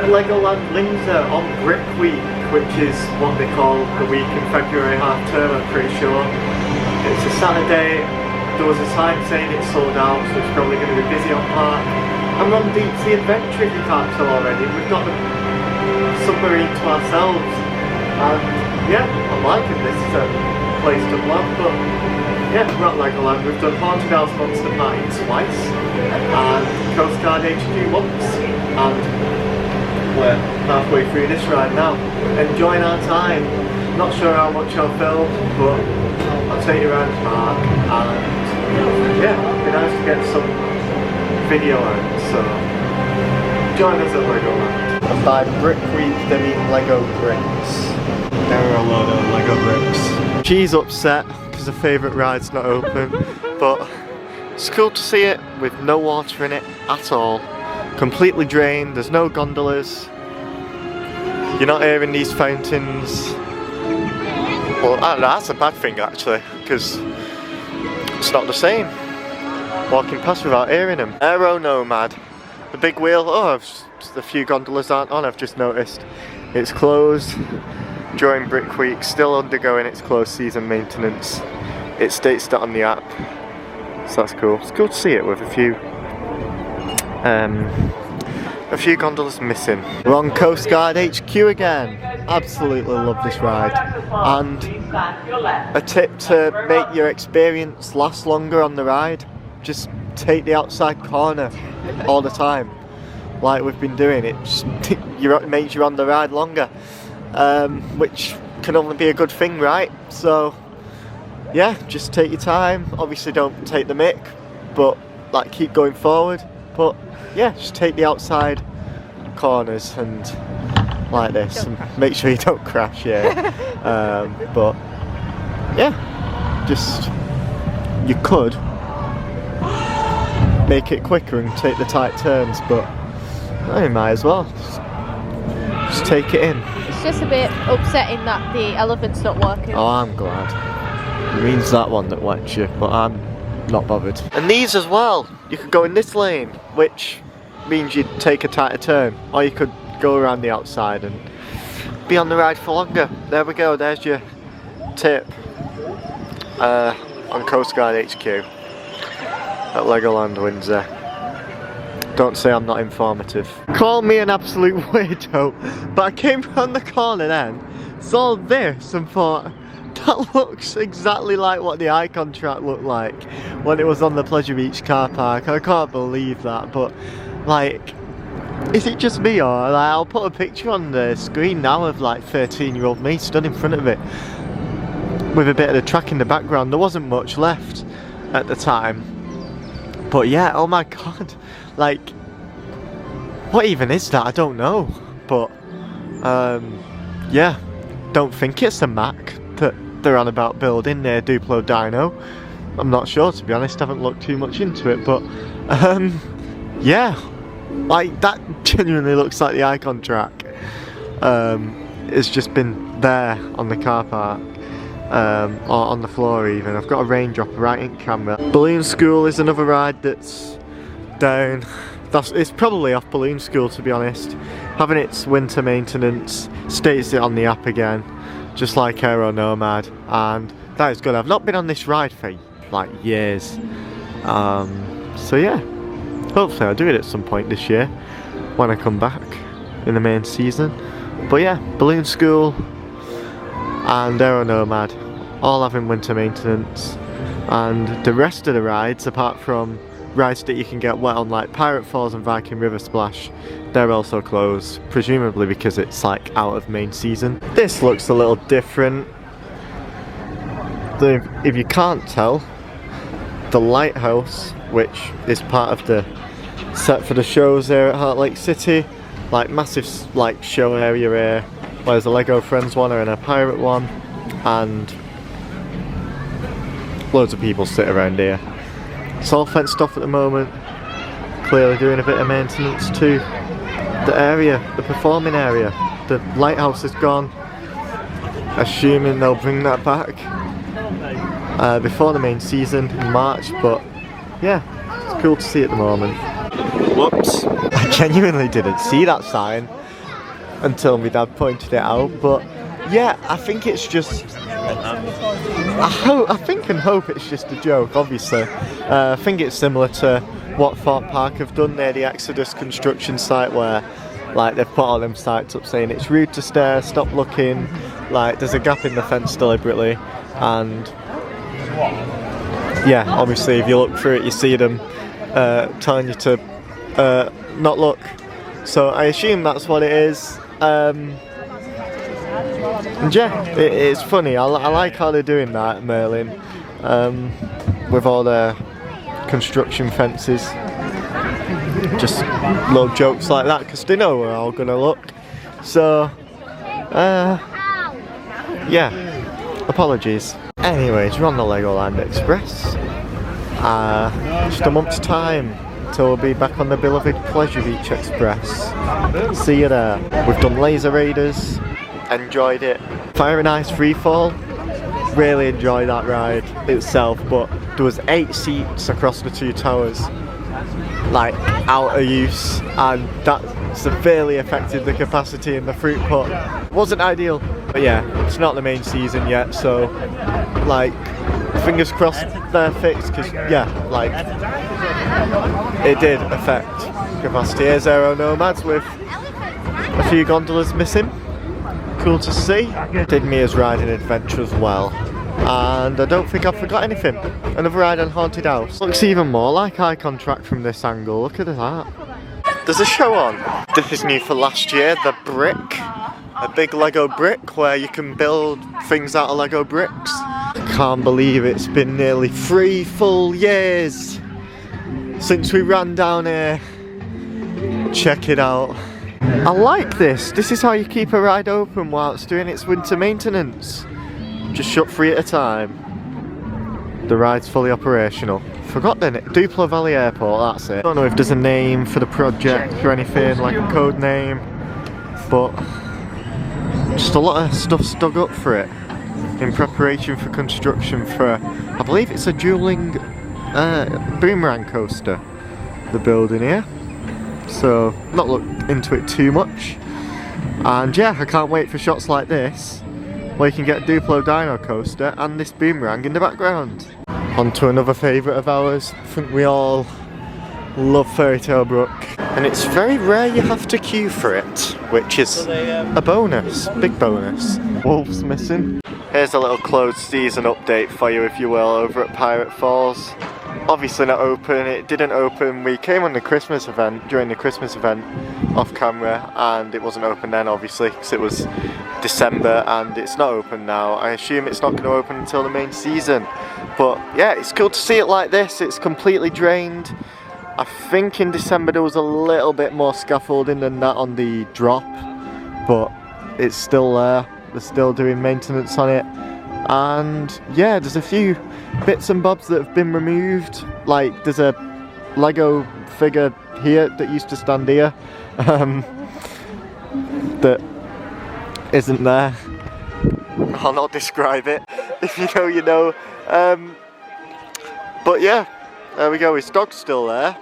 at Legoland Windsor on Brick Week, which is what they call the week in February half term, I'm pretty sure. It's a Saturday. There was a sign saying it's sold out, so it's probably going to be busy on park. I'm on Deep Sea Adventure, if you can't tell already. We've got the submarine to ourselves, and yeah, I'm liking this. It's a place to vlog, but yeah, we're at Legoland. We've done Haunted House Monster Party twice, and Coastguard HQ once, and we're halfway through this ride now. Enjoying our time. Not sure how much I'll film, but I'll take you around the park, and yeah, it'd be nice to get some video out, so join us at Legoland. And by Brick Week they mean Lego bricks. There are a load of Lego bricks. She's upset because her favourite ride's not open, but it's cool to see it with no water in it at all. Completely drained, there's no gondolas. You're not hearing these fountains. Well, I don't know, that's a bad thing actually, because it's not the same. Walking past without hearing them. Aero Nomad. The big wheel, oh, a few gondolas aren't on, I've just noticed. It's closed during Brick Week, still undergoing its closed season maintenance. It states that on the app, so that's cool. It's cool to see it with a few gondolas missing. We're on Coastguard HQ again. Absolutely love this ride. And a tip to make your experience last longer on the ride, just take the outside corner all the time. Like we've been doing, it just makes you on the ride longer. Which can only be a good thing, right? So yeah, just take your time. Obviously don't take the mick, but like keep going forward. But yeah, just take the outside corners and like this, and make sure you don't crash. Yeah. But yeah, just you could make it quicker and take the tight turns, but you might as well just take it in. It's just a bit upsetting that the elephant's not working. Oh, I'm glad. It means that one that wets you, but I'm not bothered. And these as well, you could go in this lane, which means you'd take a tighter turn, or you could go around the outside and be on the ride for longer. There we go, there's your tip on Coastguard HQ at Legoland Windsor. Don't say I'm not informative. Call me an absolute weirdo, but I came round the corner then, saw this and thought, that looks exactly like what the icon track looked like when it was on the Pleasure Beach car park. I can't believe that, but like, is it just me, or like, I'll put a picture on the screen now of like 13-year-old me stood in front of it with a bit of the track in the background. There wasn't much left at the time, but yeah, oh my god, like, what even is that? I don't know, but yeah, don't think it's a Mac that they're on about building near Duplo Dino. I'm not sure, to be honest, I haven't looked too much into it, but yeah, like that genuinely looks like the icon track. It's just been there on the car park, or on the floor even. I've got a raindrop right in camera. Balloon School is another ride that's down. It's probably off Balloon School, to be honest. Having its winter maintenance, states it on the app again, just like Aero Nomad, and that is good. I've not been on this ride for like years, so yeah, hopefully I'll do it at some point this year when I come back in the main season. But yeah, Balloon School and Aero Nomad all having winter maintenance, and the rest of the rides, apart from rides that you can get wet on like Pirate Falls and Viking River Splash, they're also closed, presumably because it's like out of main season. This looks a little different. If you can't tell, the lighthouse, which is part of the set for the shows here at Heartlake City, like massive like show area here, where there's a Lego Friends one and a pirate one, and loads of people sit around here. It's all fenced off at the moment, clearly doing a bit of maintenance to the area, the performing area. The lighthouse is gone, assuming they'll bring that back before the main season in March, but yeah, it's cool to see at the moment. Whoops, I genuinely didn't see that sign. until my dad pointed it out. But yeah, I think it's just, I think and hope it's just a joke, obviously. I think it's similar to what Thorpe Park have done near the Exodus construction site, where like they've put all them sites up saying it's rude to stare, stop looking, like there's a gap in the fence deliberately, and yeah, obviously if you look through it you see them telling you to not look. So I assume that's what it is. And yeah, it's funny. I like how they're doing that at Merlin, with all their construction fences. Just little jokes like that, because they know we're all gonna look. So yeah, apologies. Anyways, we're on the Legoland Express. Just a month's time till we'll be back on the beloved Pleasure Beach Express. See you there. We've done Laser Raiders, enjoyed it. Fire and Ice Freefall, really enjoyed that ride itself, but there was 8 seats across the 2 towers, like out of use, and that severely affected the capacity in the fruit pot. Wasn't ideal, but yeah, it's not the main season yet, so like fingers crossed they're fixed, because yeah, like it did affect capacity. Here's Aero Nomads with a few gondolas missing. Cool to see. Did Mia's Riding Adventure as well. And I don't think I've forgot anything. Another ride on Haunted House. Looks even more like eye contact from this angle. Look at that. There's a show on. This is new for last year, the Brick. A big Lego brick where you can build things out of Lego bricks. I can't believe it's been nearly 3 full years since we ran down here. Check it out. I like this. This is how you keep a ride open while it's doing its winter maintenance. Just shut 3 at a time. The ride's fully operational. Forgot the name. Duplo Valley Airport, that's it. Don't know if there's a name for the project or anything, like a code name, but just a lot of stuff's dug up for it in preparation for construction for, I believe it's a dueling boomerang coaster they're building here. So not looked into it too much, and yeah, I can't wait for shots like this where you can get a Duplo Dino Coaster and this boomerang in the background. On to another favourite of ours. I think we all love Fairytale Brook, and it's very rare you have to queue for it, which is a bonus, big bonus. Wolves missing. Here's a little closed season update for you, if you will, over at Pirate Falls. Obviously not open, it didn't open. We came on the Christmas event, during the Christmas event, off camera, and it wasn't open then obviously, because it was December, and it's not open now. I assume it's not going to open until the main season. But yeah, it's cool to see it like this. It's completely drained. I think in December there was a little bit more scaffolding than that on the drop, but it's still there. They're still doing maintenance on it. And yeah, there's a few bits and bobs that have been removed. Like there's a Lego figure here that used to stand here that isn't there. I'll not describe it. If you know, you know. But yeah, there we go. His dog's still there.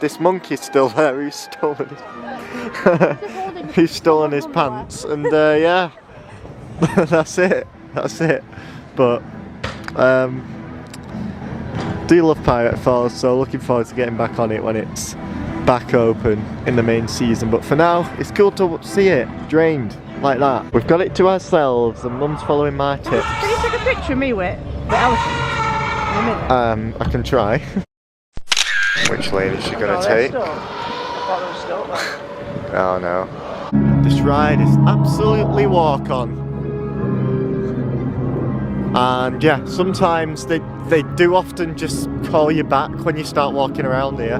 This monkey's still there. Who's stolen his who's stolen his pants, and yeah. That's it. But do love Pirate Falls, so looking forward to getting back on it when it's back open in the main season. But for now, it's cool to see it drained like that. We've got it to ourselves, and Mum's following my tips. Can you take a picture of me with the elephant? I can try. Which lane is she gonna take? Oh no. This ride is absolutely walk on. And yeah, sometimes they do often just call you back when you start walking around here.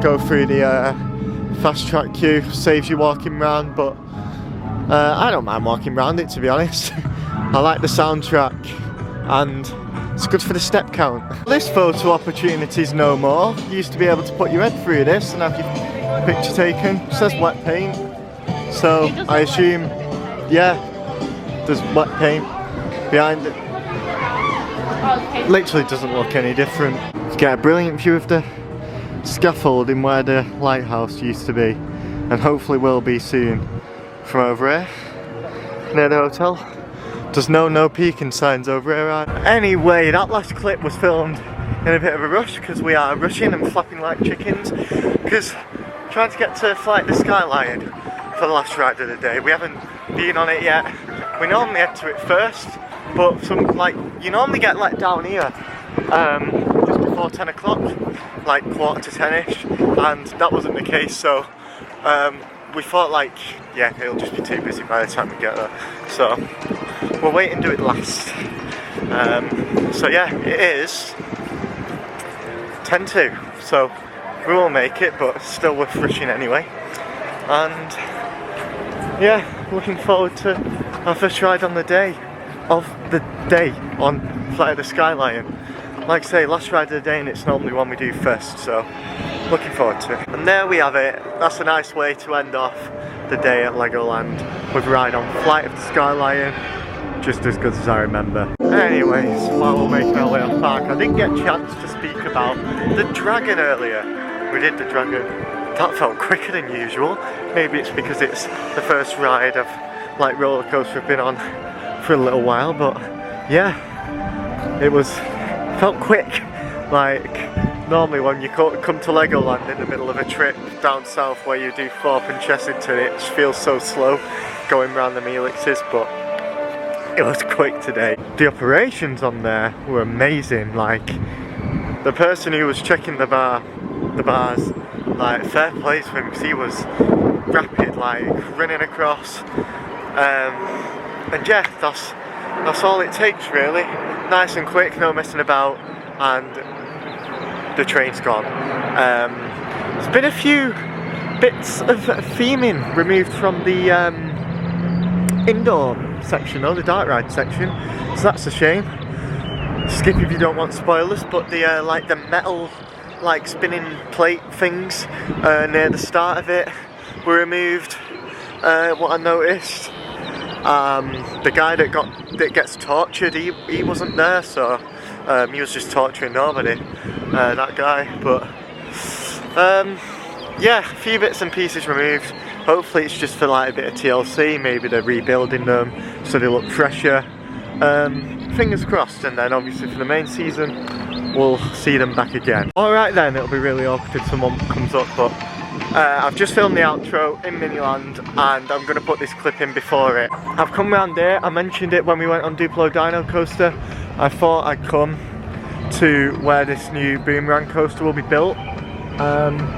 Go through the fast track queue, saves you walking around, but I don't mind walking around it, to be honest. I like the soundtrack, and it's good for the step count. This photo opportunity's no more. You used to be able to put your head through this and have your picture taken. It says wet paint, so I assume, yeah, there's wet paint behind it. Literally doesn't look any different. You get a brilliant view of the scaffolding where the lighthouse used to be, and hopefully will be soon, from over here, near the hotel. There's no peeking signs over here, right? Anyway, that last clip was filmed in a bit of a rush because we are rushing and flapping like chickens because trying to get to Flight the Skyline for the last ride of the day. We haven't been on it yet. We normally head to it first, but you normally get let down here just before 10 o'clock, like quarter to 10ish, and that wasn't the case, so we thought yeah, it'll just be too busy by the time we get there, so we'll wait and do it last. So yeah, it is 10 to, so we will make it, but still worth rushing anyway. And yeah, looking forward to our first ride on the day on Flight of the Skyline. Like I say, last ride of the day, and it's normally one we do first, so looking forward to it. And there we have it. That's a nice way to end off the day at Legoland with a ride on Flight of the Skyline. Just as good as I remember. Anyways, while we're making our way off park, I didn't get a chance to speak about the dragon earlier. We did the dragon. That felt quicker than usual. Maybe it's because it's the first ride of roller coaster I've been on for a little while, but yeah, felt quick. Normally when you come to Legoland in the middle of a trip down south where you do Thorpe and Chessington, it just feels so slow going around the Helixes, but it was quick today. The operations on there were amazing. The person who was checking the bars, fair play to him, because he was rapid, running across. And yeah, that's all it takes really. Nice and quick, no messing about, and the train's gone. There's been a few bits of theming removed from the indoor section, or the dark ride section, so that's a shame. Skip if you don't want spoilers, but the the metal spinning plate things near the start of it were removed. What I noticed, the guy that gets tortured, he wasn't there, so he was just torturing nobody, that guy. But yeah, a few bits and pieces removed. Hopefully it's just for a bit of TLC, maybe they're rebuilding them so they look fresher. Fingers crossed, and then obviously for the main season we'll see them back again. Alright then, it'll be really awkward if someone comes up, but I've just filmed the outro in Miniland and I'm going to put this clip in before it. I've come round here, I mentioned it when we went on Duplo Dino Coaster. I thought I'd come to where this new boomerang coaster will be built,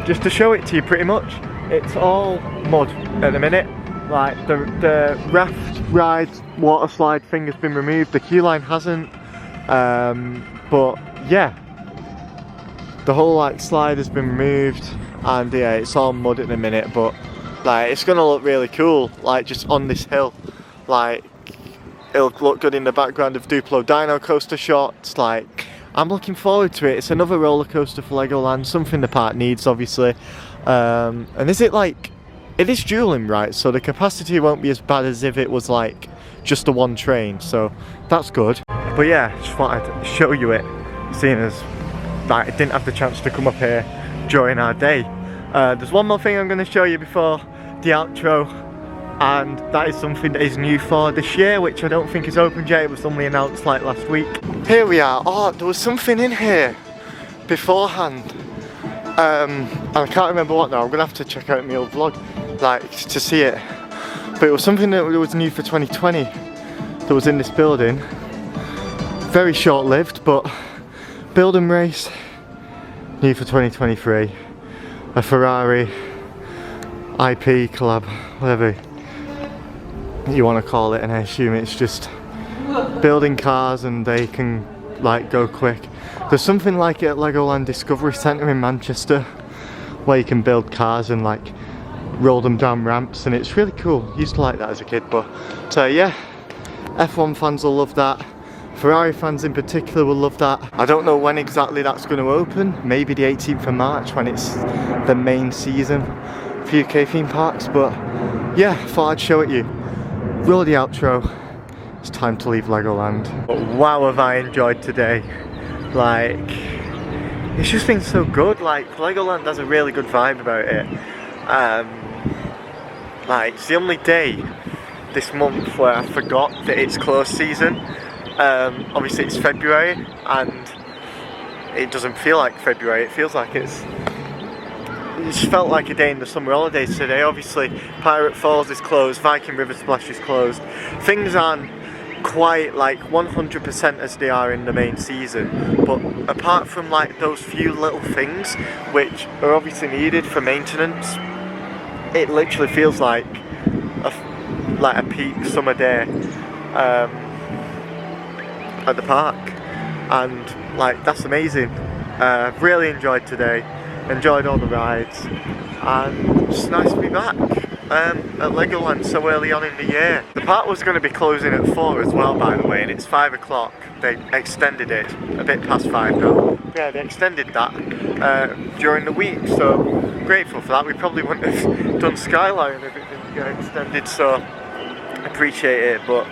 just to show it to you pretty much. It's all mud at the minute. The raft ride water slide thing has been removed, the queue line hasn't, but yeah, the whole slide has been removed, and yeah, it's all mud at the minute, but it's gonna look really cool, just on this hill. It'll look good in the background of Duplo Dino Coaster shots. I'm looking forward to it. It's another roller coaster for Legoland, something the park needs obviously. And is it it is dueling, right, so the capacity won't be as bad as if it was just the one train, so that's good. But yeah, just thought I'd show you it, seeing as I didn't have the chance to come up here during our day. There's one more thing I'm going to show you before the outro, and that is something that is new for this year, which I don't think is opened yet. It was only announced last week. Here we are. Oh, there was something in here beforehand, and I can't remember what now. I'm going to have to check out my old vlog to see it, but it was something that was new for 2020 that was in this building. Very short-lived, but build and race new for 2023. A Ferrari IP collab, whatever you want to call it, and I assume it's just building cars and they can go quick. There's something like it at Legoland Discovery Centre in Manchester where you can build cars and roll them down ramps, and it's really cool. Used to like that as a kid, but yeah, F1 fans will love that. Ferrari fans in particular will love that. I don't know when exactly that's going to open, maybe the 18th of March when it's the main season for UK theme parks, but yeah, thought I'd show it you. Roll the outro, it's time to leave Legoland. But wow, have I enjoyed today. It's just been so good. Legoland has a really good vibe about it. Like, it's the only day this month where I forgot that it's closed season. Obviously it's February and it doesn't feel like February, it feels like it just felt like a day in the summer holidays today. Obviously Pirate Falls is closed, Viking River Splash is closed. Things aren't quite like 100% as they are in the main season, but apart from like those few little things which are obviously needed for maintenance, it literally feels like a peak summer day at the park, and like that's amazing. Really enjoyed today, enjoyed all the rides, and it's nice to be back at Legoland so early on in the year. The park was going to be closing at 4 as well, by the way, and it's 5 o'clock. They extended it a bit past 5 now. Yeah, they extended that during the week, so grateful for that. We probably wouldn't have done Skyline if it didn't get extended, so appreciate it. But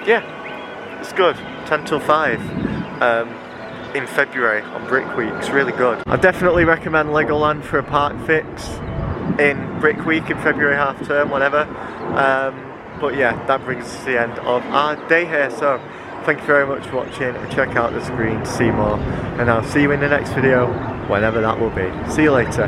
yeah, it's good. 10 till 5 in February on Brick Week. It's really good. I definitely recommend Legoland for a park fix in Brick Week in February half term, whatever. But yeah, that brings us to the end of our day here. So thank you very much for watching, and check out the screen to see more, and I'll see you in the next video, whenever that will be. See you later.